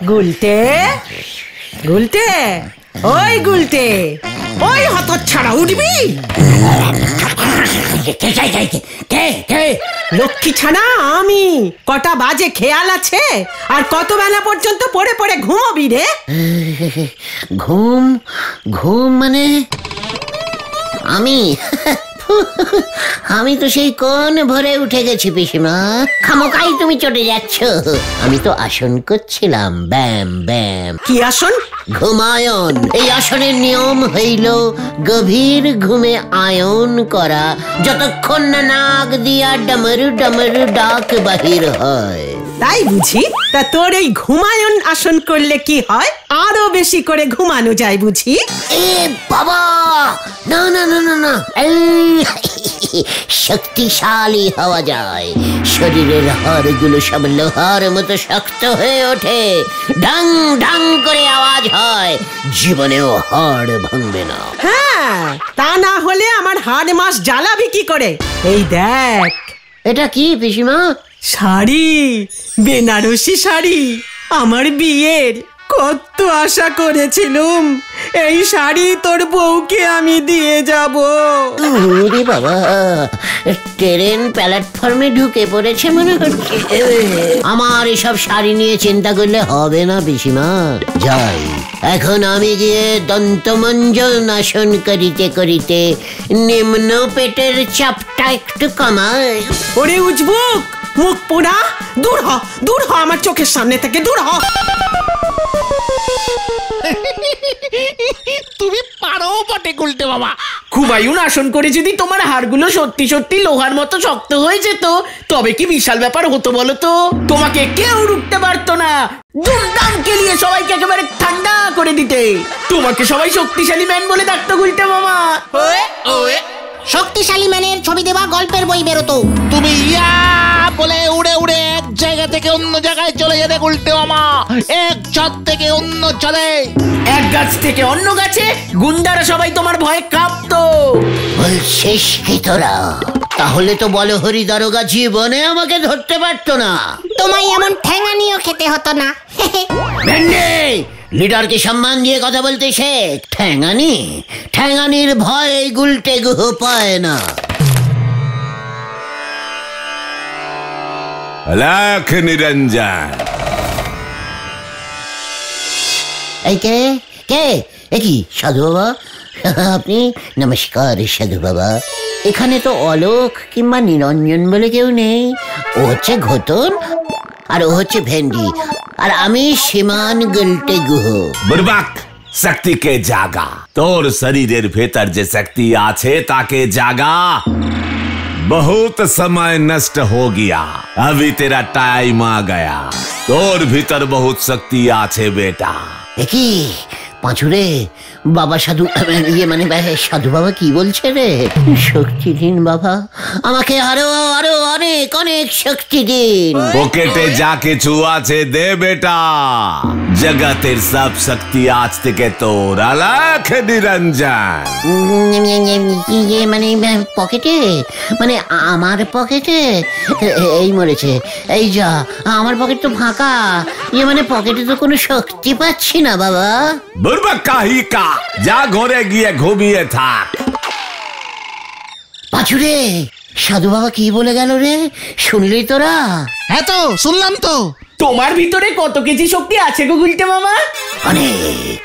গুলটে গুলটে ওই গুলটে ওই হতচ্ছাড়া উঠবি? লক্ষ্মী ছানা আমি। কটা বাজে খেয়াল আছে? আর কত বেলা পর্যন্ত পড়ে পড়ে ঘুমোবি রে? ঘুম ঘুম মানে আমি তো সেই কোন ভরে উঠে গেছি পিসিমা। খামোকাই তুমি চটে যাচ্ছ। আমি তো আসন করছিলাম, ব্যায়াম ব্যায়াম। কি আসন? ঘুমায়ন। এই আসনের নিয়ম হইল গভীর ঘুমে আয়ন করা, যতক্ষণ না নাক দিয়া ডমরু ডমরু ডাক বাহির হয়। তাই বুঝি? তা তোর এই ঘুমায়ন আসন করলে কি হয়? আরো বেশি করে ঘুমানো যায় বুঝি? এ বাবা, না না না না না, শক্তিশালী হওয়া যায়। শরীরের হাড়গুলো সব লোহার মতো শক্ত হয়ে ওঠে, ডাং ডাং করে আওয়াজ হয়। জীবনেও হাড় ভাঙবে না। হ্যাঁ, তা না হলে আমার হাড় মাস জ্বালাবি কি করে? এই দেখ। এটা কি পিসিমা? শাড়ি, বেনারসি শাড়ি। আমার বিয়ের কত আশা করেছিলুম এই শাড়ি তোর বউকে আমি দিয়ে যাব। ওরে বাবা, ট্রেন প্ল্যাটফর্মে ঢুকে পড়েছে মনে হচ্ছে। আমার এসব শাড়ি নিয়ে চিন্তা করলে হবে না পিসিমা। যাই, এখন আমি গিয়ে দন্তমঞ্জন আসন করিতে করিতে নিম্ন পেটের চাপটা একটু কমাই। ওরে উজবুক, মুখ পোড়া, দূর হ, দূর হ আমার চোখের সামনে থেকে, দূর হ। তুমি পারো বটে গুলটে বাবা। হুমায়ুন আসন করে যদি তোমার হাড়গুলো সত্যি সত্যি লোহার মতো শক্ত হয়ে যেত, তবে কি বিশাল ব্যাপার হতো বলো তো? তোমাকে কেউ রুখতে পারতো না। দুমদাম কেলিয়ে সবাইকে একেবারে ঠান্ডা করে দিতে। তোমাকে সবাই শক্তিশালী ম্যান বলে ডাকতো গুলটে মামা। শক্তিশালী ম্যানের ছবি দেওয়া গল্পের বই বেরোতো। তুমি ইয়া বলে উড়ে উড়ে এক জায়গা থেকে অন্য জায়গায় চলে যেতে গুলটে মামা। এক ছাদ থেকে অন্য ছাদে, এক গাছ থেকে অন্য গাছে। গুন্ডারা সবাই তোমার ভয়ে কাঁপতো। বলছিস কি তোরা? তাহলে তো বলো হরি দারোগা জীবনে আমাকে ধরতে পারতো না। তোমায় এমন ঠ্যাঙানিও খেতে হতো না। ভেন্ডে, লিডারকে সম্মান দিয়ে কথা বলতে শেখ। ঠ্যাঙানি, ঠ্যাঙানির ভয় গুলটে গুহ পায় না। লাখ নিরঞ্জন। এই কে কে? এ কি সাধু বাবা? আপনি? নমস্কার সাধু বাবা। এখানে তো অলোক কিংবা নিরঞ্জন বলে কেউ নেই। ও হচ্ছে ঘোতন, আর ও হচ্ছে ভেন্ডি, আর আমি সীমান গুলটে গুহ। বুরবাক, শক্তিকে জাগা। তোর শরীরের ভেতর যে শক্তি আছে তাকে জাগা। बहुत समय नष्ट हो गया, अभी तेरा टाइम आ गया। তোর ভিতর बहुत শক্তি আছে বেটা। কি পাঁচুরে বাবা সাধু, ইয়ে মানে সাধু বাবা কি বলছে রে? শক্তি দিন বাবা, আমাকে আরো আরো অনেক অনেক শক্তি দিন। পকেটে যা কিছু আছে দে বেটা। জগতের সব শক্তি আজ থেকে তোর। লাখ নিরঞ্জন। ইয়ে মানে পকেটে, মানে আমার পকেটে? এই মরেছে, এই যা, আমার পকেট তো ফাঁকা। ইয়ে মানে পকেটে তো কোনো শক্তি পাচ্ছি না বাবা। বুরবাক কাহি কা, যা ঘরে গিয়ে ঘুমিয়ে থাক। পাঁচুরে, সাধু বাবা কি বলে গেল রে? শুনলি তোরা? হ্যাঁ তো শুনলাম তো। তোমার ভিতরে কত কেজি শক্তি আছে গো গুলটে মামা? অনেক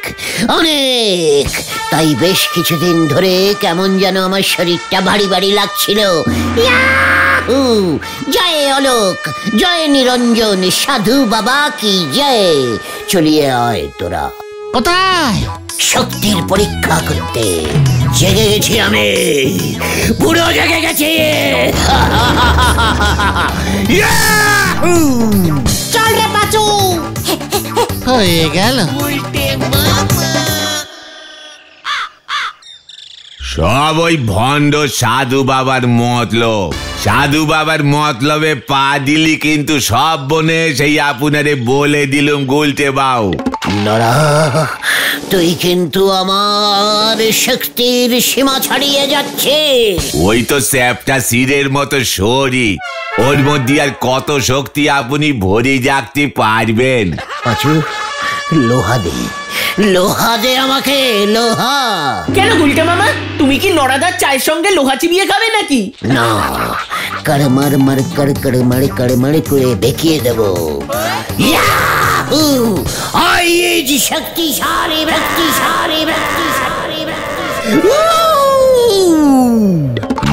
অনেক। তাই বেশ কিছুদিন ধরে কেমন যেন আমার শরীরটা ভারী ভারী লাগছিল। জয় অলোক, জয় নিরঞ্জন, সাধু বাবা কি জয়। চলিয়ে আয় তোরা। কোথায়? শক্তির পরীক্ষা করতে। জেগে গেছি আমি, পুরো জেগে গেছি। চল রে পাঁচু। হয়ে গেল। সব ওই ভণ্ড সাধু বাবার মতলব। সাধু বাবার মতলবে পা দিলি কিন্তু সব বনে সেই আপনারে বলে দিলুম গুলটে বাউ। নরা, তুই কিন্তু আমার শক্তির সীমা ছাড়িয়ে যাচ্ছে। ওই তো স্যাপটা সিরের মতো শরীর, ওর মধ্যে আর কত শক্তি আপনি ভরে রাখতে পারবেন? পাঁচু, লোহা দে, লোহা দে আমাকে, লোহা। কেন গুলটে মামা, তুমি কি নড়াদার চায়ের সঙ্গে লোহা চিবিয়ে খাবে নাকি? না, কড়মার মার কড়মাড়ে করে দেখিয়ে দেবো। শক্তিশালী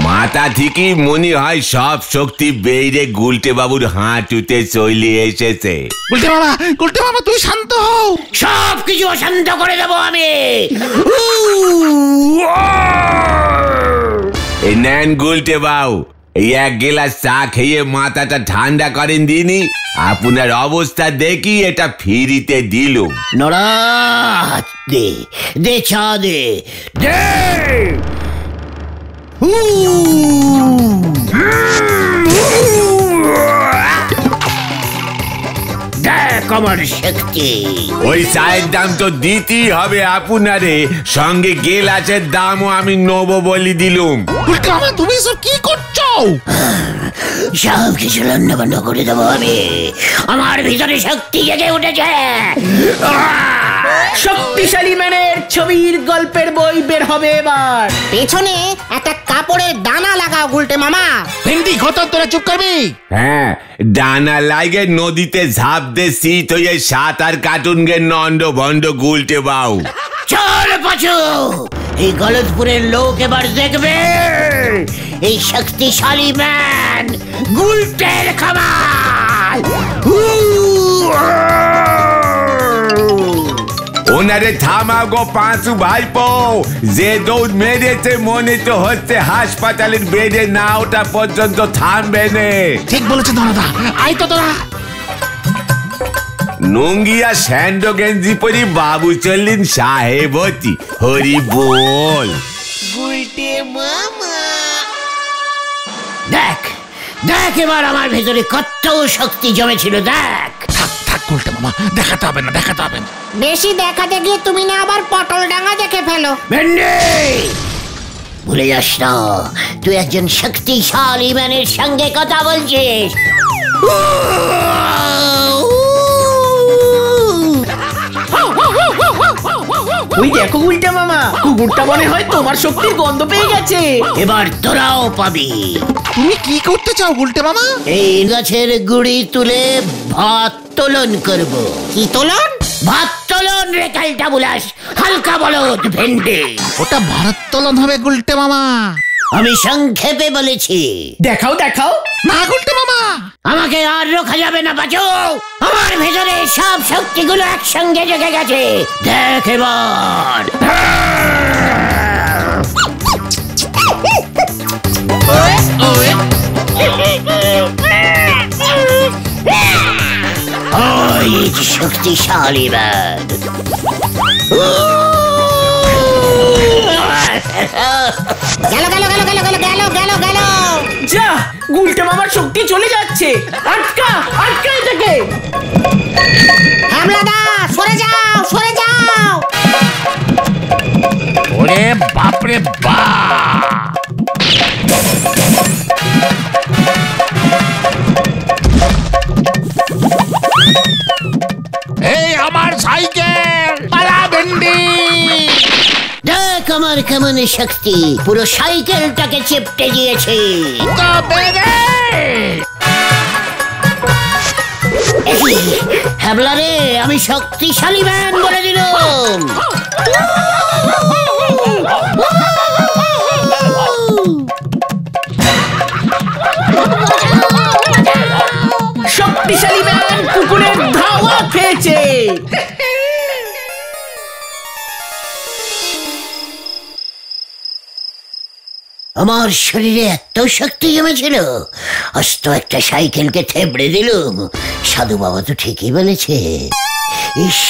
মাথা ঠিকই মনে হয় সব শক্তি বেড়ে গুলটে বাবুর হাঁটুতে চলে এসেছে। গুলটে মামা তুই শান্ত হও। সব কিছু অশান্ত করে দেবো আমি। এই নেন গুলটে বাবু, এই এক গেলাস চা খেয়ে মাথাটা ঠান্ডা করেন দিনি। আপনার অবস্থা দেখি এটা ফিরিতে দিলুম। নড়া, দে দে চা দে দে। দেখ আমার শক্তি। ওই চায়ের দাম তো দিতেই হবে আপনারে, সঙ্গে গেলাসের দামও আমি নেবো বলি দিলুম। গুলটে মামা তুমি সব কি করছো? সব কিছু লন্ডভন্ড করে দেবো আমি। আমার ভিতরে শক্তি জেগে উঠেছে। শক্তিশালী ম্যানের ছবির গল্পের বই বের হবে এবার। পেছনে একটা কাপড়ের দানা লাগাও গুলটে মামা। ভেন্ডি খতম, তোরা চুপ করবি। হ্যাঁ, ডানা লাগে নদীতে ঝাঁপ দে শীত হয়ে সাঁতার কাটুন গে নন্ড ভন্ড গুলটে বাউ। চল পাচু, এই গলতপুরের লোক এবার দেখবে এই শক্তিশালী ম্যান গুলটের খামার। ওনারে থামা গো পাঁচু ভাইপো, যে দৌড় মেরেছে মনে তো হচ্ছে হাসপাতালের বেডে না ওটা পর্যন্ত থামবে নে। ঠিক বলেছে দাদা, আই তো তোরা। নুঙ্গিয়া স্যান্ডো গেঞ্জি পরি বাবু চললেন সাহেবতী, হরি বল। দেখ দেখ এবার আমার ভেতরে কত শক্তি জমেছিল। দেখ। থাক গুলটে মামা, দেখাতে হবে না। বেশি দেখাতে গিয়ে তুমি না আবার পটল ডাঙা দেখে ফেলো। ভেন্ডি, ভুলে যাস না তুই একজন শক্তিশালী ম্যানের সঙ্গে কথা বলছিস। ওই দেখো গুলটে মামা, কুকুরটা মনে হয় তোমার শক্তির গন্ধ পেয়ে গেছে। এবার তোরাও পাবি। তুমি কি করতে চাও গুলটে মামা? এই গাছের গুড়ি তুলে ভাত তোলন করব। কি তোলন? ভাত তোলন রে কালটা বুলাস, হালকা বলদ ভেন্ডি। ওটা ভারোত্তোলন হবে গুলটে মামা। আমি সংক্ষেপে বলেছি। দেখাও দেখাও। না গুলটে মামা, আমাকে আর রোখা যাবে না বাচু। আমার ভেতরে সব শক্তিগুলো একসঙ্গে জেগে গেছে। দেখ এবার। ওই শক্তিশালী ম্যান। গেল গেল গেল গেল গেল গেল গেল গেল। যা, গুলটে মামার শক্তি চলে যাচ্ছে। আটকা আটকা এটাকে। হামলাদা, সরে যাও সরে যাও। ওরে বাপরে বাপ। এই আমার সাইকেল, পালা ভেন্ডি। দেখ আমার কেমন শক্তি, পুরো সাইকেলটাকে চেপটে দিয়েছে। হ্যাবলা রে, আমি শক্তিশালী ম্যান বলে দিলাম। শক্তিশালী ম্যান কুকুরের ধাওয়া খেয়েছে। আমার শরীরে এত শক্তি জমেছিল, আস্ত একটা সাইকেলকে থেবড়ে দিলুম। সাধু বাবা তো ঠিকই বলেছে। ইস,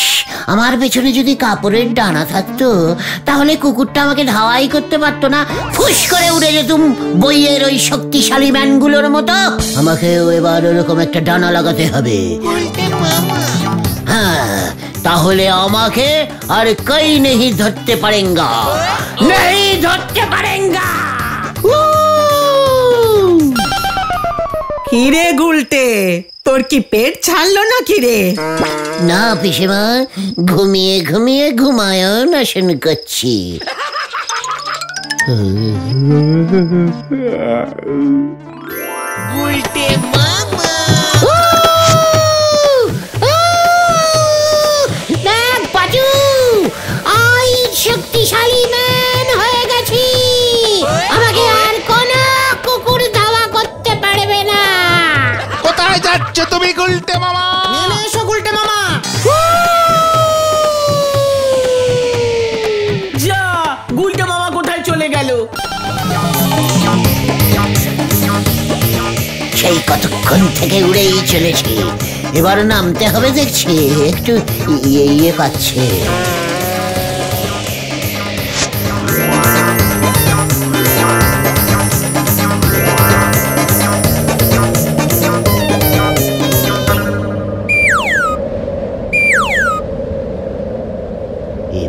আমার পেছনে যদি কাপড়ের ডানা থাকতো তাহলে কুকুরটা আমাকে ধাওয়াই করতে পারতো না, ফুস করে উড়ে যেতুম বইয়ের ওই শক্তিশালী ম্যানগুলোর মতো। আমাকেও এবার ওরকম একটা ডানা লাগাতে হবে। হ্যাঁ, তাহলে আমাকে আর কই নেই ধরতে পারেঙ্গা, নেই ধরতে পারেঙ্গা। কিরে গুলটে, তোর কি পেট ছাড়লো না কিরে? না পিসিমা, ঘুমিয়ে ঘুমিয়ে ঘুমায়ন আসন করছি। শক্তিশালী ম্যান হয়ে গেছি, আমাকে আর কোন কুকুর ধাওয়া করতে পারবে না। কোথায় যাচ্ছ তুমি গুলটে মামা? নেমে এসো গুলটে মামা। যা, গুলটে মামা কোথায় চলে গেল? সেই কতক্ষণ থেকে উড়েই চলেছি, এবার নামতে হবে দেখছি। একটু ইয়ে পাচ্ছে।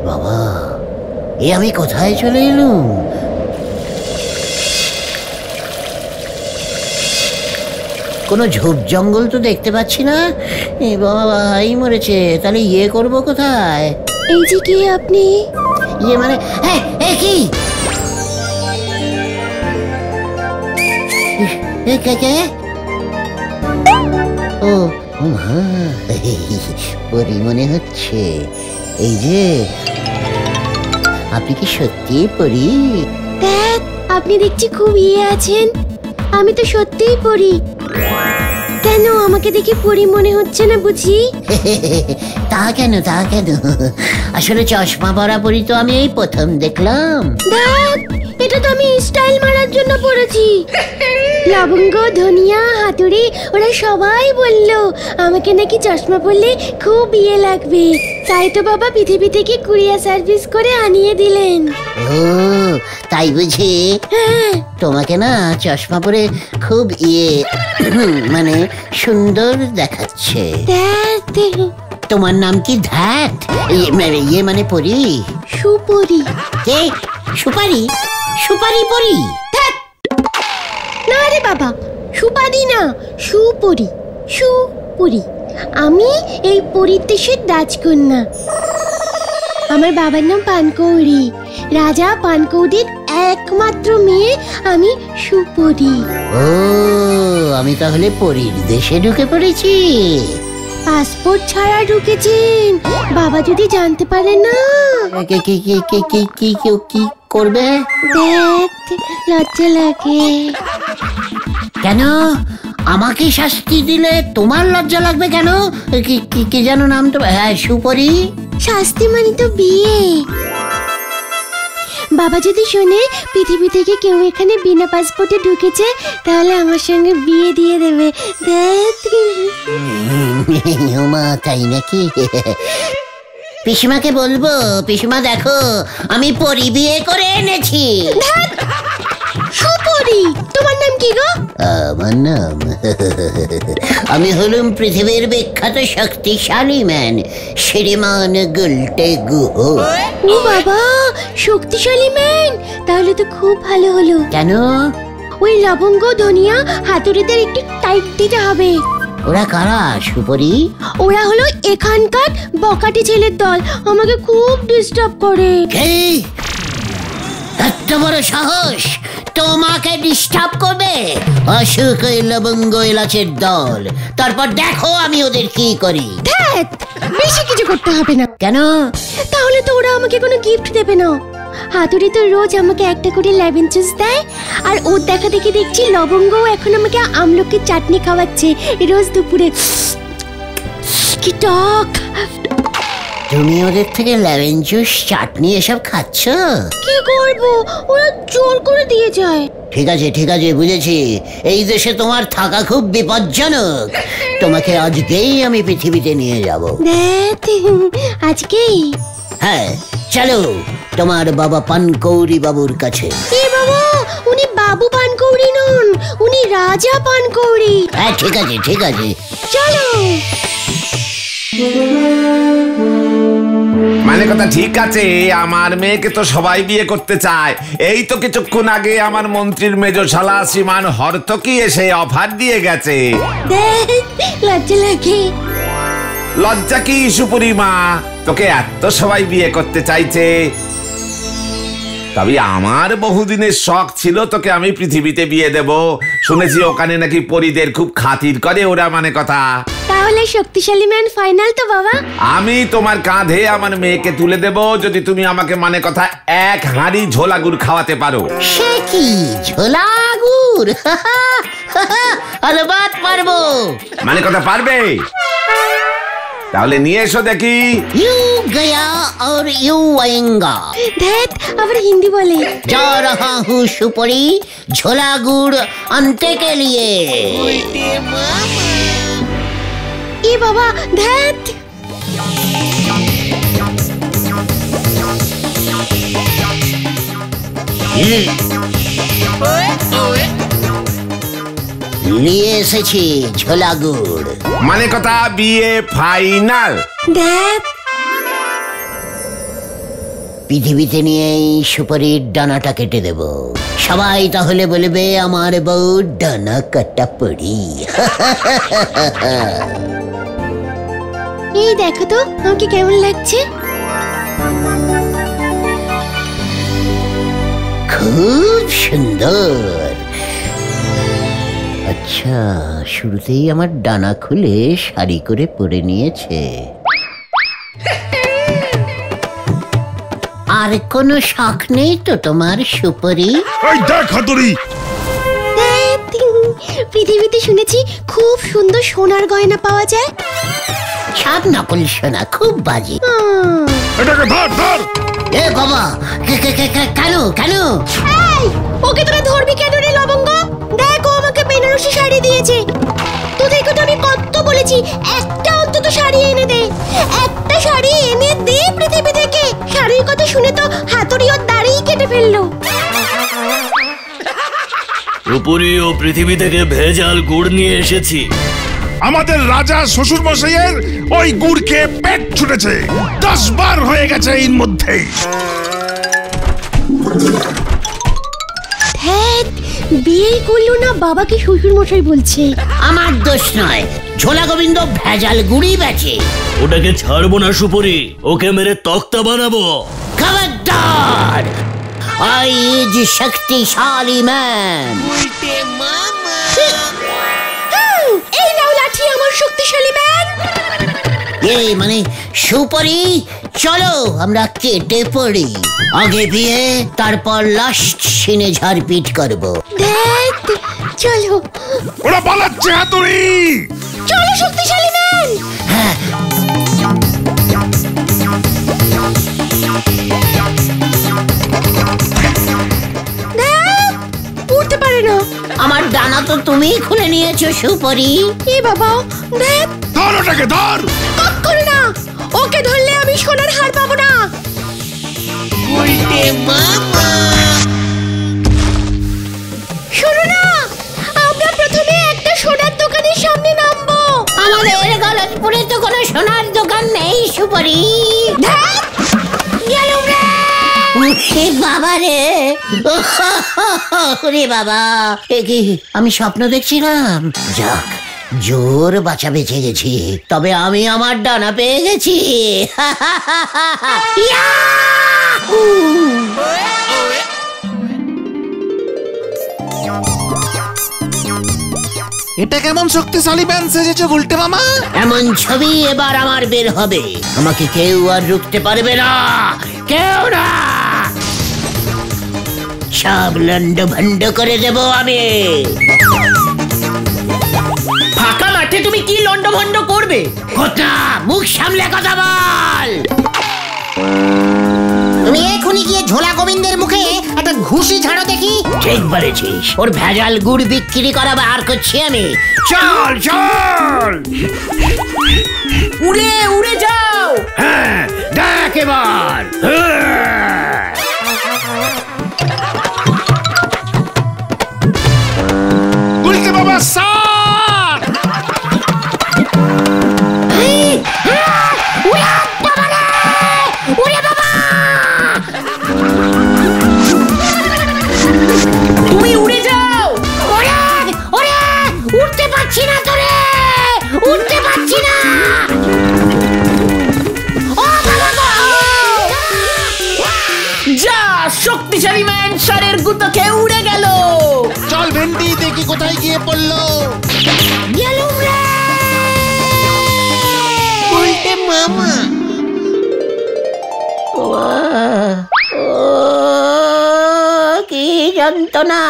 বাবা, আমি কোথায় চলে এলুম? কোনো ঝোপ জঙ্গল তো দেখতে পাচ্ছি না। বাবা, এই মরেছে, তাহলে ইয়ে করবো কোথায়? এই যে কি আপনি? ইয়ে মানে কি? কে? ও পরি মনে হচ্ছে। এই যে, আপনি কি সত্যি পরি? দেখ, আপনি দেখছি খুব ইয়ে আছেন। আমি তো সত্যিই পরি। কেন আমাকে দেখে পরি মনে হচ্ছে না বুঝি? তা কেন? আসলে চশমা পরা পরি তো আমি এই প্রথম দেখলাম। দেখ, এটা তো আমি স্টাইল মারার জন্য পরেছি। লবঙ্গ, ধনিয়া, হাতুড়ি ওরা সবাই বললো আমাকে নাকি চশমা পরলে খুব ইয়ে লাগবে। তাই তো বাবা পৃথিবী থেকে কুরিয়ার সার্ভিস করে আনিয়ে দিলেন। ও তাই বুঝি? হ্যাঁ। তোমাকে না চশমা পরে খুব ইয়ে মানে সুন্দর দেখাচ্ছে। তোমার নাম কি? ধ্যাত ইয়ে মানে পরি? সুপরি। কে? সুপারি? সুপারি পরি? না রে বাবা, সুপারি না, সুপরি। সুপরি। আমি এই পরীর দেশের রাজকন্যা। আমার বাবার নাম পানকৌড়ি। রাজা পানকৌড়ির একমাত্র মেয়ে আমি সুপরি। ও, আমি তাহলে পরীর দেশে ঢুকে পড়েছি। পাসপোর্ট ছাড়া ঢুকেছেন, বাবা যদি জানতে পারে না। কি করবে? দেখ, লজ্জা লাগে। কেন? আমাকে শাস্তি দিলে তোমার লজ্জা লাগবে কেন? কি যেন নাম তো? হ্যাঁ, সুপরি। শাস্তি মানে তো বিয়ে। বাবা যদি শোনে পৃথিবী থেকে কেউ এখানে বিনা পাসপোর্টে ঢুকেছে, তাহলে আমার সঙ্গে বিয়ে দিয়ে দেবে। মা, তাই নাকি? পিসিমাকে বলবো, পিসিমা দেখো আমি পরি বিয়ে করে এনেছি। সুপরি? তোমার নাম কি গো? আমার নাম আমি হলুম পৃথিবীর বিখ্যাত শক্তিশালী ম্যান, শ্রীমান গুলটে গুহ। ও বাবা, শক্তিশালী ম্যান, তাহলে তো খুব ভালো হলো। কেন? ওই লবঙ্গ, ধনিয়া, হাতুড়িদের একটু টাইট দিতে হবে। ওরা কারা সুপরি? ওরা হলো এখানকার বকাটি ছেলের দল, আমাকে খুব ডিস্টার্ব করে। এত বড় সাহস তোমাকে ডিস্টার্ব করবে? অসুখ লবঙ্গ এলাচের দল। তারপর দেখো আমি ওদের কি করি। বেশি কিছু করতে হবে না। কেন? তাহলে তো ওরা আমাকে কোনো গিফট দেবে না। হাতুড়ি তো রোজ আমাকে একটা করে লেমন জুস দেয়, আর ওর দেখা দেখি দেখছি লবঙ্গও এখন আমাকে আমলকির চাটনি খাওয়াচ্ছে রোজ দুপুরে। কি টক! তুমি ওদের থেকে লেমন জুস, চাটনি এসব খাচ্ছ? কি করব, ওরা জোর করে দিয়ে যায়। ঠিক আছে বুঝেছি। এই দেশে তোমার থাকা খুব বিপজ্জনক। তোমাকে আজকেই আমি পৃথিবীতে নিয়ে যাব। আজকেই? হ্যাঁ চলো তোমার বাবা পানকৌড়ি বাবুর কাছে। এ বাবা, উনি বাবু পানকৌড়ি নন, উনি রাজা পানকৌড়ি। হ্যাঁ ঠিক আছে চলো। মানে কথা ঠিক আছে, আমার মেয়েকে তো সবাই বিয়ে করতে চায়। এই তো কিছুক্ষণ আগে আমার মন্ত্রীর মেজশালা শ্রীমান হর্তকি এসে অফার দিয়ে গেছে। লজ্জা লাগে। লজ্জা কি সুপুরি মা, তোকে এত সবাই বিয়ে করতে চাইছে। তবে আমার বহুদিনের শখ ছিল তোকে আমি পৃথিবীতে বিয়ে দেব। শুনেছি ওখানে নাকি পরীদের খুব খাতির করে ওরা, মানে কথা। তাহলে শক্তিশালী ম্যান ফাইনাল তো বাবা? আমি তোমার কাঁধে আমার মেয়েকে তুলে দেব যদি তুমি আমাকে, মানে কথা, এক হাঁড়ি ঝোলা গুড় খাওয়াতে পারো। সে কি ঝোলা গুড়? আলবাত পারবো। মানে কথা পারবে? তাহলে নিয়ে এসো দেখি। ইউ গয়া और यू आएगा। ধ্যাত, আবার হিন্দি বলে। जा रहा हूँ सुपरी झोला गुड़ आनते के लिए। এ বাবা, ধ্যাত। নিয়ে এসেছি ঝোলা গুড়। মানে কথা বিয়ে ফাইনাল। ধ্যাত। পৃথিবীতে নিয়েই সুপারির ডানাটা কেটে দেব। সবাই তাহলে বলবে আমার বউ ডানা কাটা পড়ি। এই দেখো তো আমাকে কেমন লাগছে। খুব সুন্দর। আচ্ছা, শুরুতেই আমার ডানা খুলে শাড়ি করে পরে নিয়েছে। আর কোনো শখ নেই তো তোমার সুপরি? এই দেখ হাতুড়ি। পৃথিবীতে শুনেছি খুব সুন্দর সোনার গয়না পাওয়া যায়। সব নকল সোনা, খুব বাজে। এটাকে ধর ধর। এ বাবা, কেন কেন? এই, ওকে তোরা ধরবি কেন রে লবঙ্গ? দেখো আমাকে বেনারসি শাড়ি দিয়েছে। তোদেরকে তো আমি কত বলেছি একটা অন্তত শাড়ি এনে দে, একটা শাড়ি এনে দে পৃথিবী থেকে। শাড়ির কথা শুনে তো হাতুড়ি ওর দাড়িই কেটে ফেললো। উপরি ও পৃথিবী থেকে ভেজাল গুড় নিয়ে এসেছি। আমাদের রাজা শ্বশুর মশাইয়ের ওই গুড় খেয়ে পেট ছুটেছে। 10 বার হয়ে গেছে এর মধ্যেই। বিয়ে করলো না বাবাকে শ্বশুর মশাই বলছে। আমার দোষ নয়, ঝোলা গোবিন্দ ভেজাল গুড়ি বেচে। ওটাকে ছাড়বো না সুপুরি, ওকে মেরে তক্তা বানাবো। খবরদার! I is শক্তিশালী ম্যান। এই নাও লাঠি আমার শক্তিশালী ম্যান। এই মানে সুপরি, চলো আমরা কেটে পড়ি। আগে বিয়ে, তারপর লাস্ট সিনে ঝাড়পিট করবো। চলো। ওরা পালাচ্ছে হাতুড়ি। চলো শক্তিশালী ম্যান। হ্যাঁ, উঠতে পারে না। আমার ডানা তো তুমি খুলে নিয়েছো সুপরি। এ বাবা, দেখ। ধর ওটাকে ধর। কখনো না, ওকে ধরলে আমি সোনার হার পাবো না। শোনো না, আমরা প্রথমে একটা সোনার দোকানের সামনে নামবো। আমাদের গলতপুরে তো কোনো সোনার দোকান নেই সুপরি। বাবা রে, ওরে বাবা, এ কি আমি স্বপ্ন দেখছিলাম? যাক, জোর বাঁচা বেঁচে গেছি। তবে আমি আমার ডানা পেয়ে গেছি। এটা কেমন শক্তিশালী ব্যান সেজেছে গুলটে মামা? এমন ছবি এবার আমার বের হবে, আমাকে কেউ আর রুখতে পারবে না, কেউ না। সব লন্ড ভন্ড করে দেব আমি। ফাঁকা মাঠে তুমি কি লন্ডভন্ড করবে? কথা মুখ সামলে কথা বল। তুমি এখনই গিয়ে ঝোলা গোবিন্দের মুখে একটা ঘুষি ঝাড়ো দেখি। ঠিক বলেছিস, ওর ভেজাল গুড় বিক্রি করা বার করছি আমি। চল চল, উড়ে উড়ে যাও। হ্যাঁ দেখ এবার। গুলটে বাবা স্যার, তুমি উড়ে যাও। ওরে ওরে, উঠতে পারছি না তো রে, উঠতে পারছি না। ও বাবা গো! যা, শক্তিশালী ম্যান ষাঁড়ের গুতো খেয়ে উড়ে গেল। চল ভেন্ডি, দেখি কোথায় গিয়ে পড়লো। গেলুম রে! উল্টে মামা, কি যন্ত্রণা!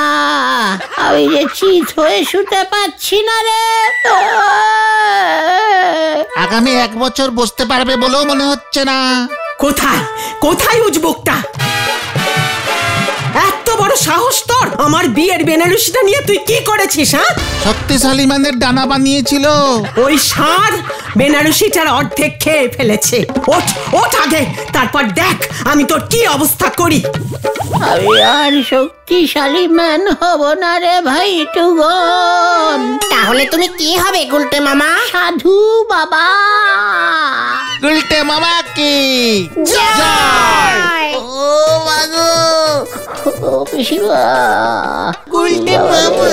আমি যে চিত হয়ে শুতে পাচ্ছি না রে। আগামী 1 বছর বসতে পারবে বলেও মনে হচ্ছে না। কোথায় কোথায় উজবুকটা? এত বড় সাহস তোর! আমার বিয়ের বেনারসিটা নিয়ে তুই কি করেছিস? হ্যাঁ, শক্তিশালী ম্যানের ডানা বানিয়েছিল। ওই ষাঁড় বেনারসিটার অর্ধেক খেয়ে ফেলেছে। ওঠ ওঠ আগে, তারপর দেখ আমি তোর কি অবস্থা করি। আমি আর শক্তিশালী ম্যান হব না রে ভাই টুগন। তাহলে তুমি কি হবে গুলটে মামা? সাধু বাবা। গুলটে মামা কি জয়! ও মাগো, ও পিসিমা। গুলটে মামা।